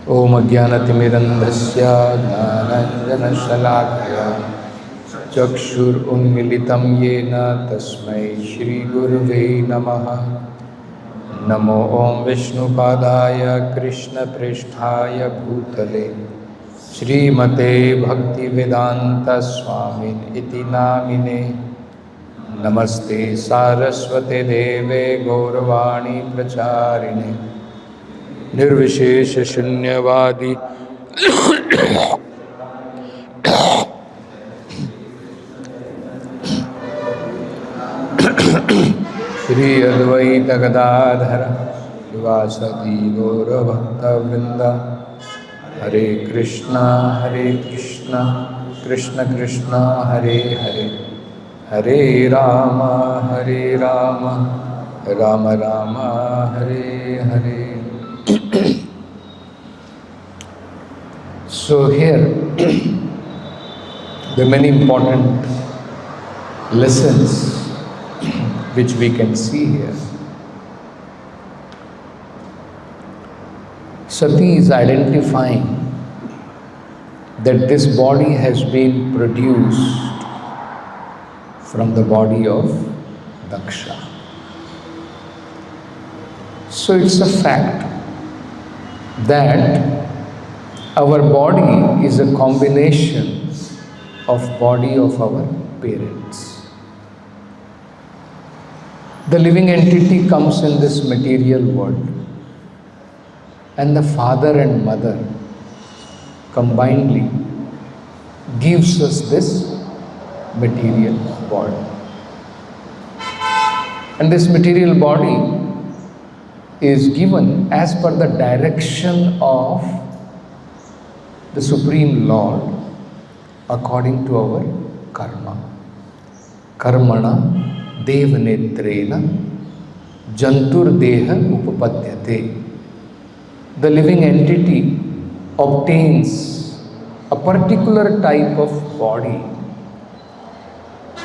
Om Ajnanatimirandhasya Jnananjanashalakaya Chakshur Unmilitam Yena Tasmai Shri Gurave Namaha. Namo Om Vishnupadaya Krishna Prishthaya Bhutale Srimate Bhaktivedanta Swamin Iti Namine. Namaste Saraswate Deve Gauravani Pracharine Nirvishesha Shunyavadi Shri Advaita Gadadhara Srivasadi Gaura Bhakta Vrinda Hare Krishna Krishna Krishna Hare Hare Hare Rama Rama Rama Hare Hare. So here there are many important lessons which we can see here. Satī is identifying that this body has been produced from the body of Daksha. So it's a fact that our body is a combination of body of our parents. The living entity comes in this material world, and the father and mother combinedly gives us this material body. And this material body is given as per the direction of the Supreme Lord according to our karma. Karmana devanetrena jantur deha upapadyate. The living entity obtains a particular type of body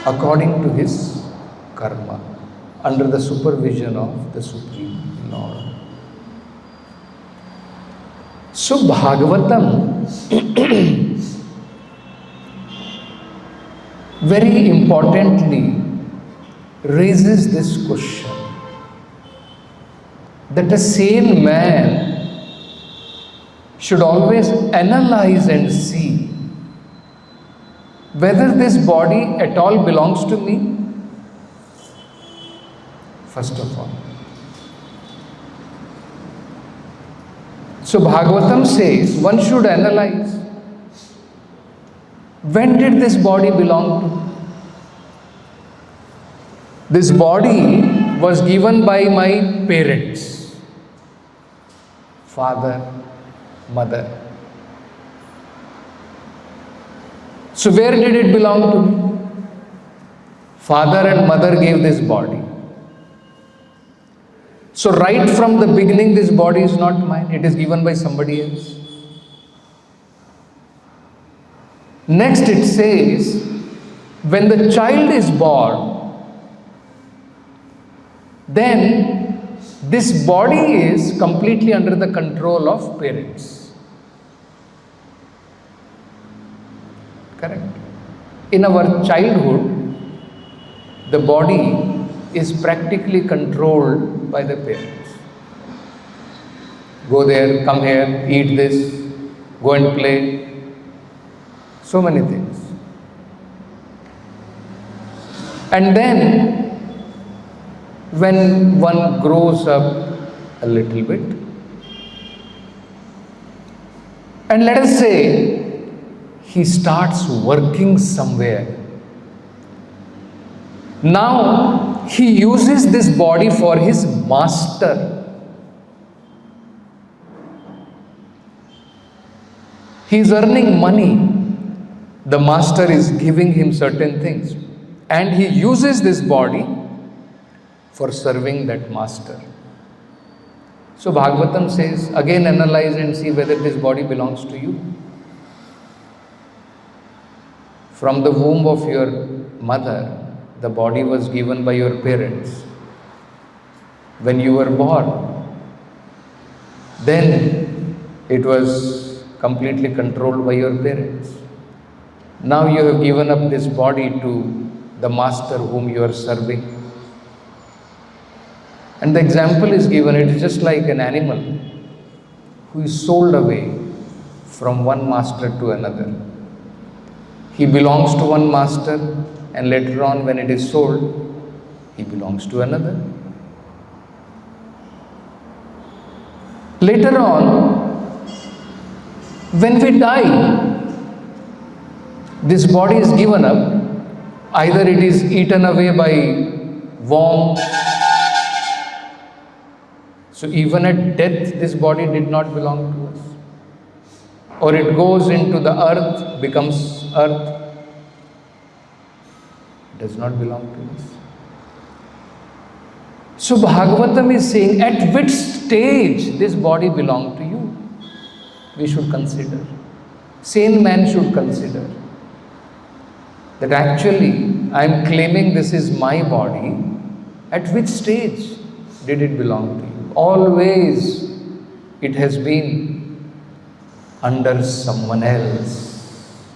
according to his karma, under the supervision of the Supreme Lord. So Bhagavatam very importantly raises this question, that a sane man should always analyze and see whether this body at all belongs to me, first of all. So Bhagavatam says one should analyze, when did this body belong to? This body was given by my parents, father, mother. So where did it belong to me? Father and mother gave this body. So right from the beginning, this body is not mine. It is given by somebody else. Next it says, when the child is born, then this body is completely under the control of parents. Correct? In our childhood, the body is practically controlled by the parents. Go there, come here, eat this, go and play. So many things. And then, when one grows up a little bit, and let us say he starts working somewhere, now he uses this body for his master. He is earning money. The master is giving him certain things, and he uses this body for serving that master. So Bhagavatam says, again analyze and see whether this body belongs to you. From the womb of your mother, the body was given by your parents. When you were born, then it was completely controlled by your parents. Now you have given up this body to the master whom you are serving. And the example is given, it is just like an animal who is sold away from one master to another. He belongs to one master, and later on when it is sold, he belongs to another. Later on, when we die, this body is given up. Either it is eaten away by worms. So even at death, this body did not belong to us. Or it goes into the earth, becomes earth. It does not belong to us. So Bhagavatam is saying, at which stage this body belongs to you? We should consider. Sane man should consider that actually I am claiming this is my body. At which stage did it belong to you? Always it has been under someone else.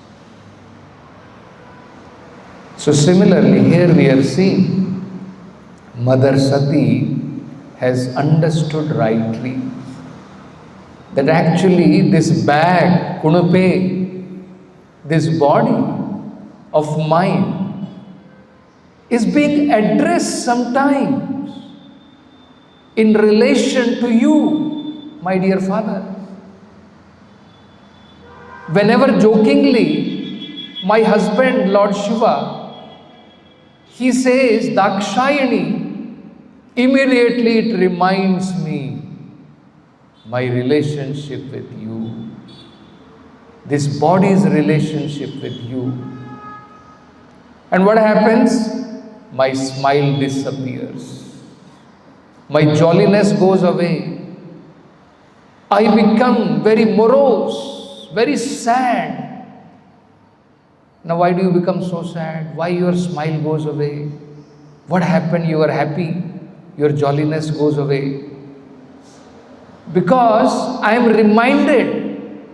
So similarly, here we are seeing Mother Satī has understood rightly that actually this bag, Kunupe, this body of mine is being addressed sometimes in relation to you, my dear father. Whenever jokingly my husband, Lord Shiva, he says Dakshayani, immediately it reminds me my relationship with you, this body's relationship with you. And what happens? My smile disappears. My jolliness goes away. I become very morose, very sad. Now why do you become so sad? Why your smile goes away? What happened? You are happy. Your jolliness goes away. Because I am reminded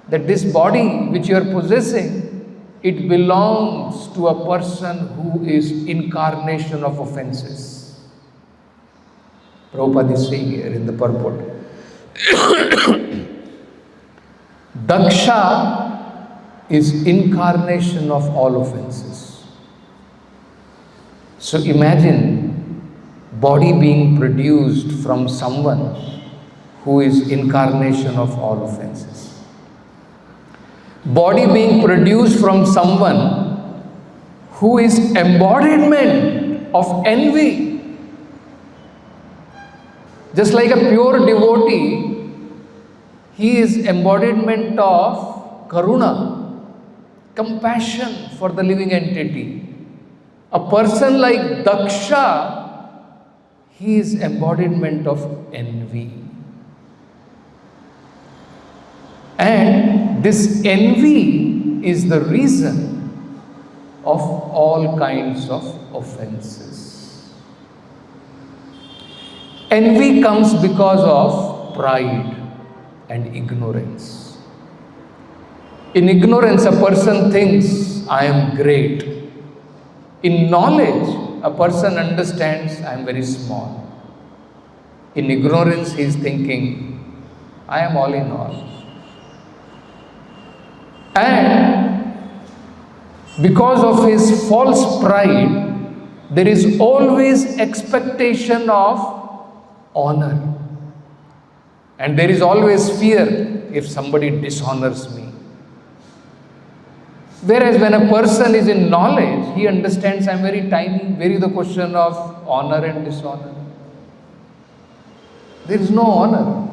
that this body which you are possessing, it belongs to a person who is incarnation of offenses. Prabhupada is saying here in the purport. Daksha is incarnation of all offenses. So imagine body being produced from someone who is incarnation of all offenses. Body being produced from someone who is embodiment of envy. Just like a pure devotee, he is embodiment of karuna, compassion for the living entity. A person like Daksha, he is embodiment of envy. And this envy is the reason of all kinds of offenses. Envy comes because of pride and ignorance. In ignorance, a person thinks, I am great. In knowledge, a person understands, I am very small. In ignorance, he is thinking, I am all in all. And because of his false pride, there is always expectation of honor. And there is always fear if somebody dishonors me. Whereas when a person is in knowledge, he understands I am very tiny. Where is the question of honor and dishonor? There is no honor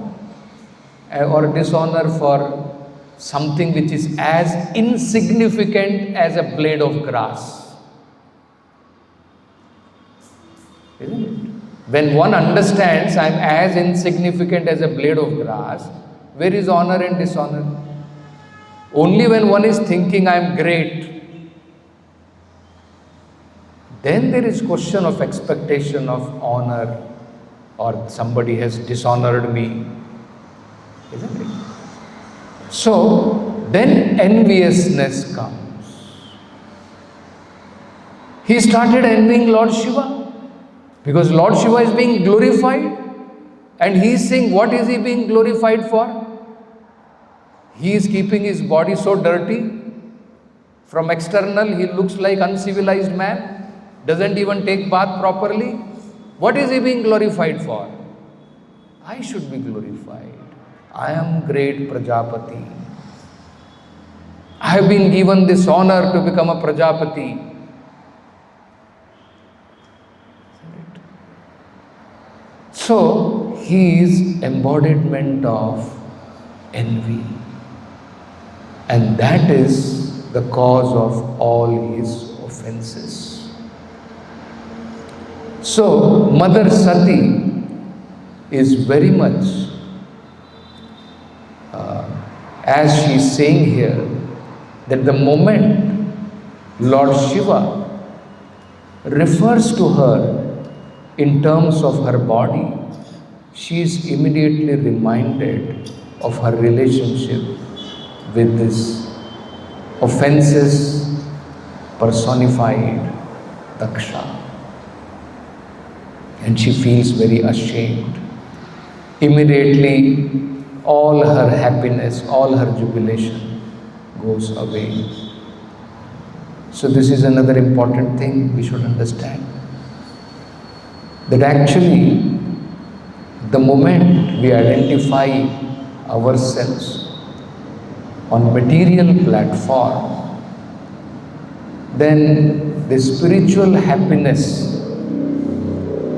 or dishonor for something which is as insignificant as a blade of grass. Isn't it? When one understands I am as insignificant as a blade of grass, where is honor and dishonor? Only when one is thinking I am great, then there is question of expectation of honor, or somebody has dishonored me. Isn't it? So then enviousness comes. He started envying Lord Shiva because Lord Shiva is being glorified and he is saying, what is he being glorified for? He is keeping his body so dirty. From external, he looks like uncivilized man, doesn't even take bath properly. What is he being glorified for? I should be glorified. I am great Prajapati. I have been given this honor to become a Prajapati. So, he is embodiment of envy. And that is the cause of all his offenses. So, Mother Satī is very much, as she is saying here, that the moment Lord Shiva refers to her in terms of her body, she is immediately reminded of her relationship with this offenses personified Daksha. And she feels very ashamed. Immediately, all her happiness, all her jubilation goes away. So this is another important thing we should understand. That actually, the moment we identify ourselves on material platform, then the spiritual happiness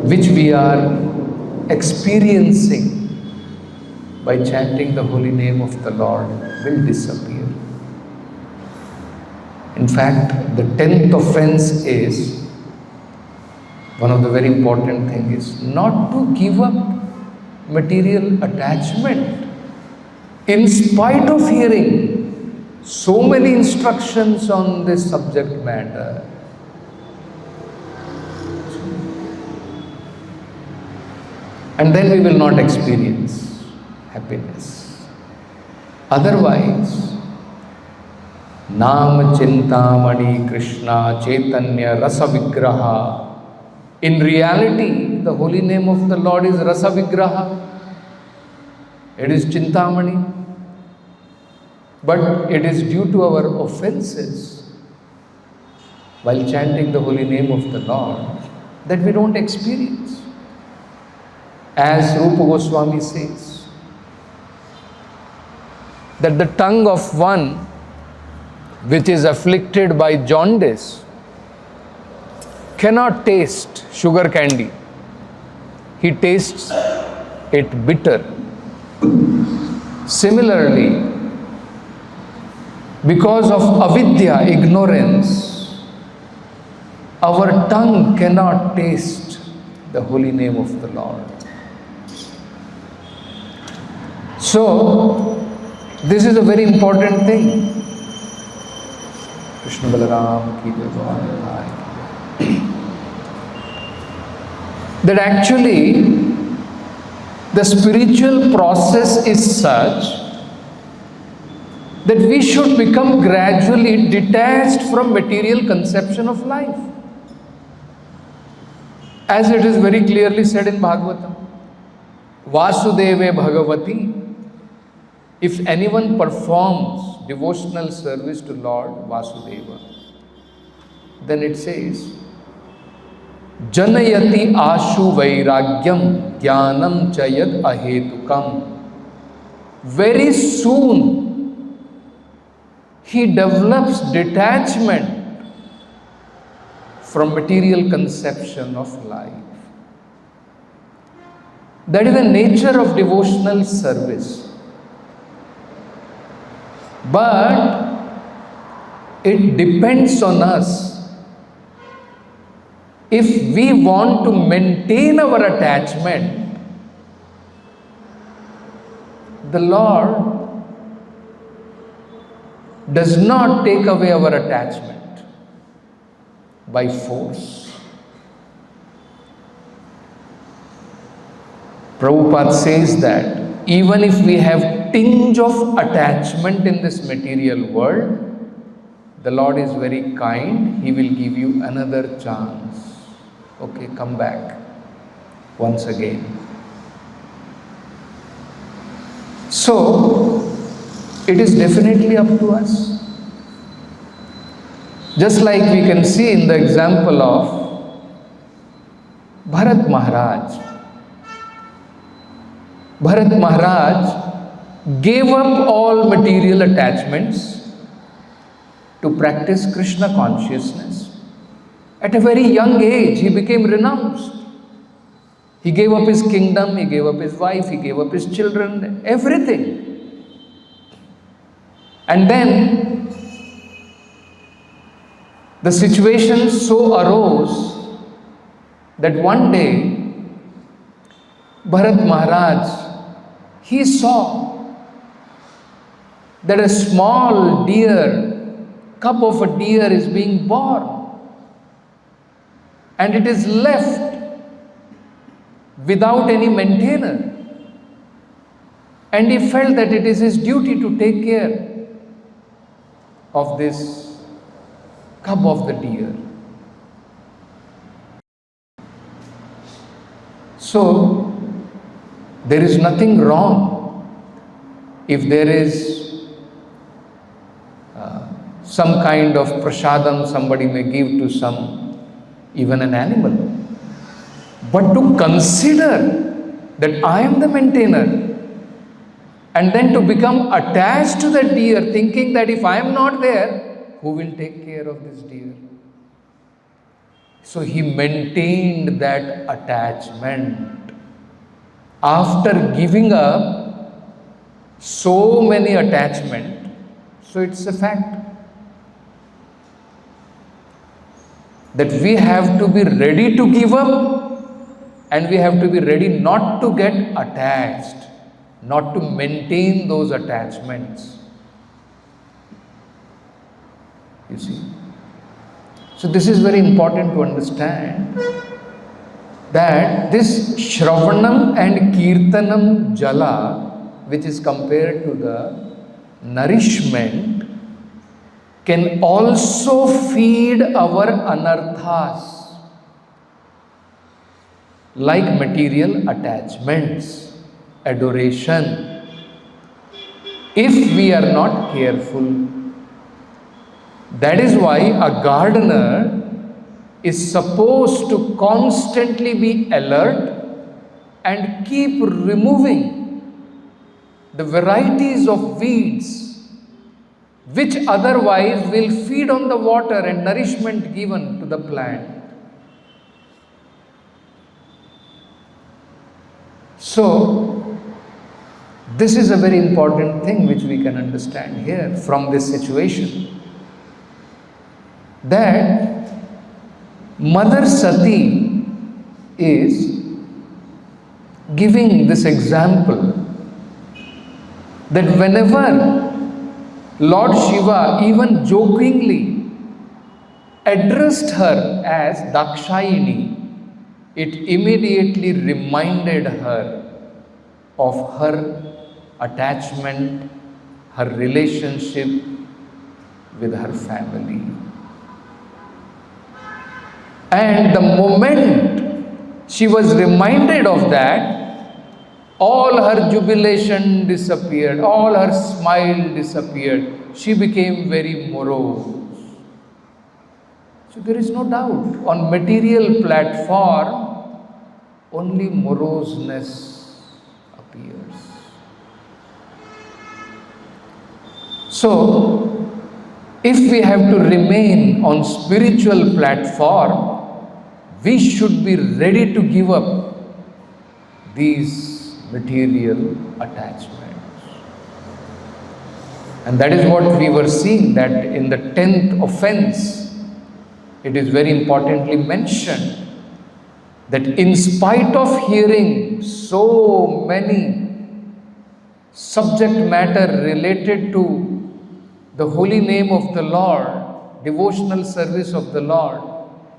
which we are experiencing by chanting the holy name of the Lord will disappear. In fact, the 10th offense is, one of the very important things is not to give up material attachment in spite of hearing so many instructions on this subject matter. And then we will not experience happiness. Otherwise, Nam Chintamani Krishna Chaitanya Rasa Vigraha. In reality, the holy name of the Lord is Rasa Vigraha. It is Chintamani. But it is due to our offenses while chanting the holy name of the Lord that we don't experience. As Rupa Goswami says, that the tongue of one which is afflicted by jaundice cannot taste sugar candy. He tastes it bitter. Similarly, because of avidya, ignorance, our tongue cannot taste the holy name of the Lord. So, this is a very important thing. Krishna Balaram ki jai. That actually the spiritual process is such that we should become gradually detached from material conception of life. As it is very clearly said in Bhagavatam, Vasudeve Bhagavati. If anyone performs devotional service to Lord Vasudeva, then it says, Janayati ashu vairagyam jnanam chayad ahetukam. Very soon, he develops detachment from material conception of life. That is the nature of devotional service. But it depends on us. If we want to maintain our attachment, the Lord does not take away our attachment by force. Prabhupada says that even if we have tinge of attachment in this material world, the Lord is very kind. He will give you another chance. Okay, come back once again. So, it is definitely up to us. Just like we can see in the example of Bharat Maharaj. Bharat Maharaj gave up all material attachments to practice Krishna consciousness. At a very young age, he became renounced. He gave up his kingdom, he gave up his wife, he gave up his children, everything. And then the situation so arose that one day Bharat Maharaj, he saw that a small deer, cub of a deer is being born, and it is left without any maintainer. And he felt that it is his duty to take care of this cub of the deer. So, there is nothing wrong if there is some kind of prasadam somebody may give to even an animal. But to consider that I am the maintainer, and then to become attached to the deer, thinking that if I am not there, who will take care of this deer? So he maintained that attachment. After giving up so many attachments, so it's a fact that we have to be ready to give up, and we have to be ready not to get attached, not to maintain those attachments. You see? So this is very important to understand, that this Shravanam and Kirtanam Jala, which is compared to the nourishment, can also feed our anarthas, like material attachments, adoration, if we are not careful. That is why a gardener is supposed to constantly be alert and keep removing the varieties of weeds which otherwise will feed on the water and nourishment given to the plant. So, this is a very important thing which we can understand here from this situation, that Mother Satī is giving this example that whenever Lord Shiva even jokingly addressed her as Dakshayini, it immediately reminded her of her attachment, her relationship with her family. And the moment she was reminded of that, all her jubilation disappeared, all her smile disappeared. She became very morose. So there is no doubt, on material platform, only moroseness appears. So, if we have to remain on spiritual platform, we should be ready to give up these material attachments. And that is what we were seeing, that in the 10th offense, it is very importantly mentioned that in spite of hearing so many subject matter related to the holy name of the Lord, devotional service of the Lord,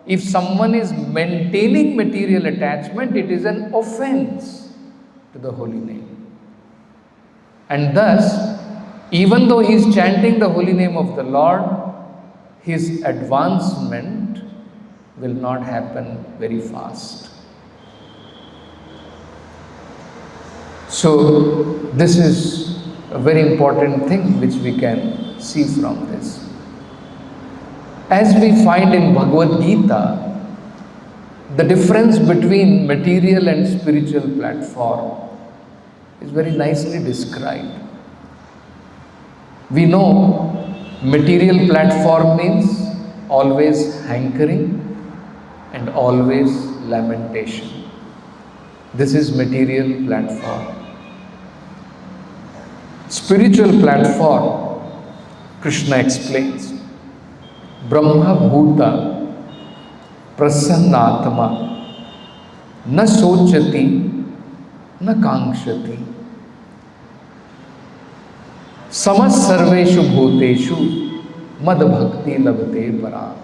if someone is maintaining material attachment, it is an offense to the holy name. And thus, even though he is chanting the holy name of the Lord, his advancement will not happen very fast. So, this is a very important thing which we can see from this. As we find in Bhagavad Gita, the difference between material and spiritual platform is very nicely described. We know material platform means always hankering and always lamentation. This is material platform. Spiritual platform, Krishna explains, Brahma Bhuta Prasannatma Na Sochati Na Kankshati Samas Sarveshu Bhuteshu Mad Bhakti Labhate Param.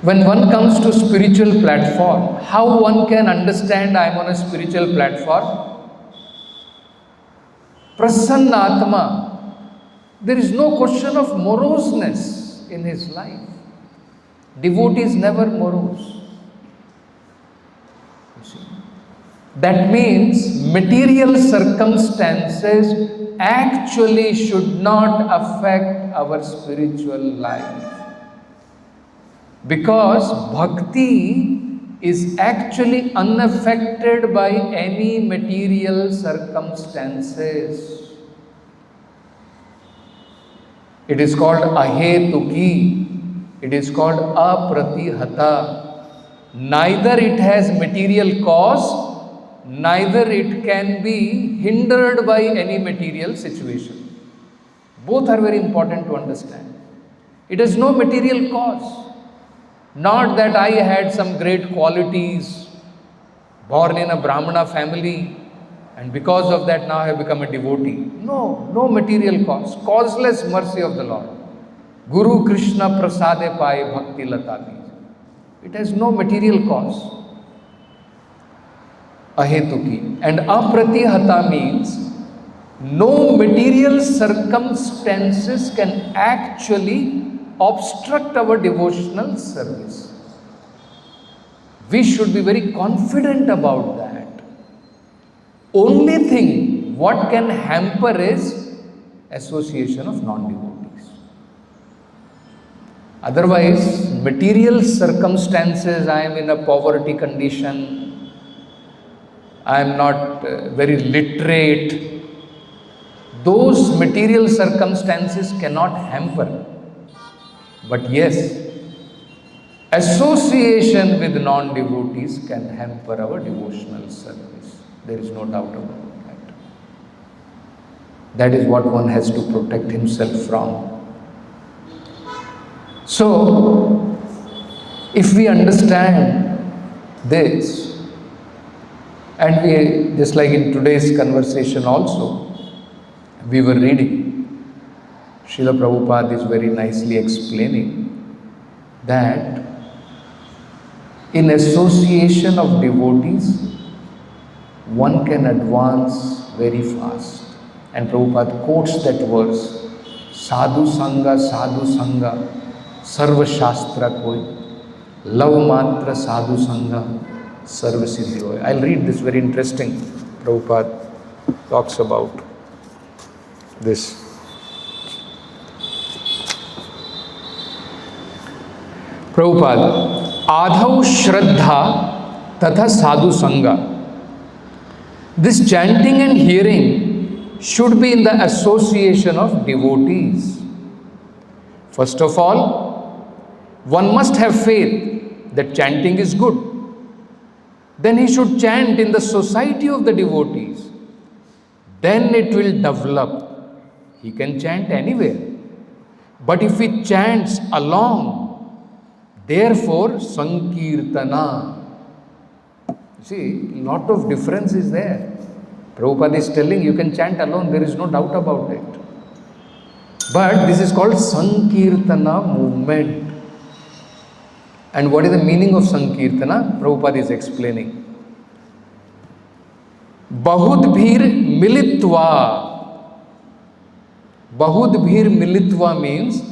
When one comes to spiritual platform, how one can understand I am on a spiritual platform? Prasannatma, there is no question of moroseness in his life. Devotee is never morose. You see? That means material circumstances actually should not affect our spiritual life. Because bhakti is actually unaffected by any material circumstances. It is called ahetuki. It is called apratihata. Neither it has material cause, neither it can be hindered by any material situation. Both are very important to understand. It has no material cause. Not that I had some great qualities, born in a Brahmana family, and because of that now I have become a devotee. No, no material cause. Causeless mercy of the Lord. Guru Krishna prasade paye bhakti latadi. It has no material cause. Ahetuki. And apratihata means no material circumstances can actually obstruct our devotional service. We should be very confident about that. Only thing what can hamper is association of non-devotees. Otherwise, material circumstances, I am in a poverty condition, I am not very literate, those material circumstances cannot hamper. But yes, association with non-devotees can hamper our devotional service. There is no doubt about that. That is what one has to protect himself from. So, if we understand this, and we, just like in today's conversation also, we were reading, Srila Prabhupada is very nicely explaining that in association of devotees, one can advance very fast. And Prabhupada quotes that verse, Sadhu Sangha, Sarva Shastra Koi, Love Matra Sadhu Sangha, Sarva Siddhi Hoy. I'll read this, very interesting. Prabhupada talks about this. Prabhupada, Adhav Shraddha Tatha Sadhu Sangha. This chanting and hearing should be in the association of devotees. First of all, one must have faith that chanting is good. Then he should chant in the society of the devotees. Then it will develop. He can chant anywhere. But if he chants along, therefore, Sankirtana. See, lot of difference is there. Prabhupada is telling you can chant alone, there is no doubt about it. But this is called Sankirtana movement. And what is the meaning of Sankirtana? Prabhupada is explaining. Bahut bhir militva. Bahut bhir militva means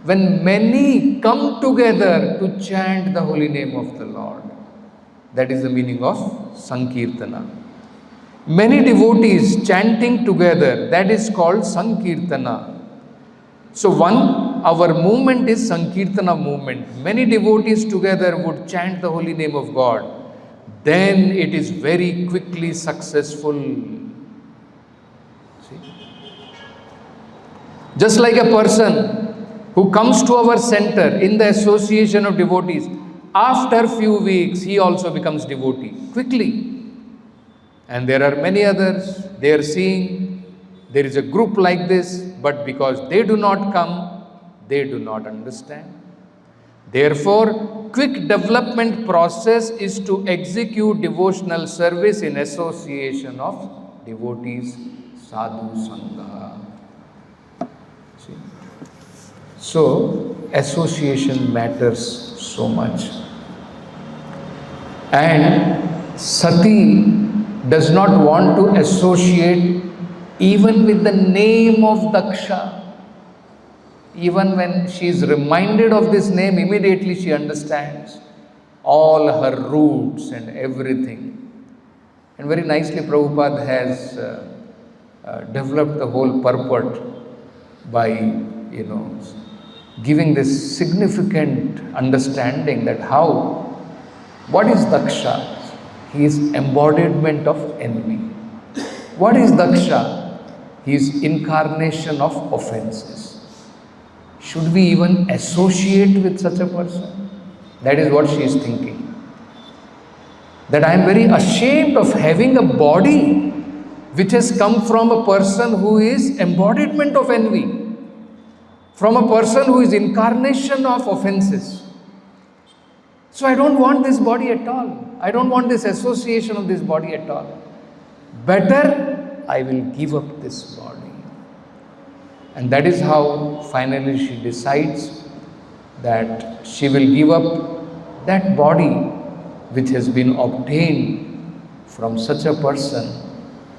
when many come together to chant the holy name of the Lord. That is the meaning of Sankirtana. Many devotees chanting together, that is called Sankirtana. So our movement is Sankirtana movement. Many devotees together would chant the holy name of God. Then it is very quickly successful. See? Just like a person who comes to our center in the association of devotees, after few weeks he also becomes devotee quickly. And there are many others, they are seeing there is a group like this, but because they do not come, they do not understand. Therefore, quick development process is to execute devotional service in association of devotees, sadhu sangha. See? So, association matters so much. And Satī does not want to associate even with the name of Daksha. Even when she is reminded of this name, immediately she understands all her roots and everything. And very nicely Prabhupada has developed the whole purport by, giving this significant understanding that what is Daksha? He is embodiment of envy. What is Daksha? He is incarnation of offenses. Should we even associate with such a person? That is what she is thinking. That I am very ashamed of having a body which has come from a person who is embodiment of envy, from a person who is incarnation of offenses. So I don't want this body at all. I don't want this association of this body at all. Better I will give up this body. And that is how finally she decides that she will give up that body which has been obtained from such a person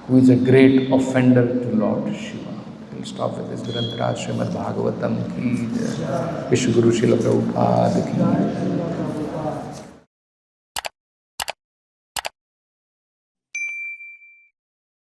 who is a great offender to Lord Shiva. We'll stop with this. Srimad Bhagavatam ki Jai. Vishnu Guru Srila Prabhupada ki Jai.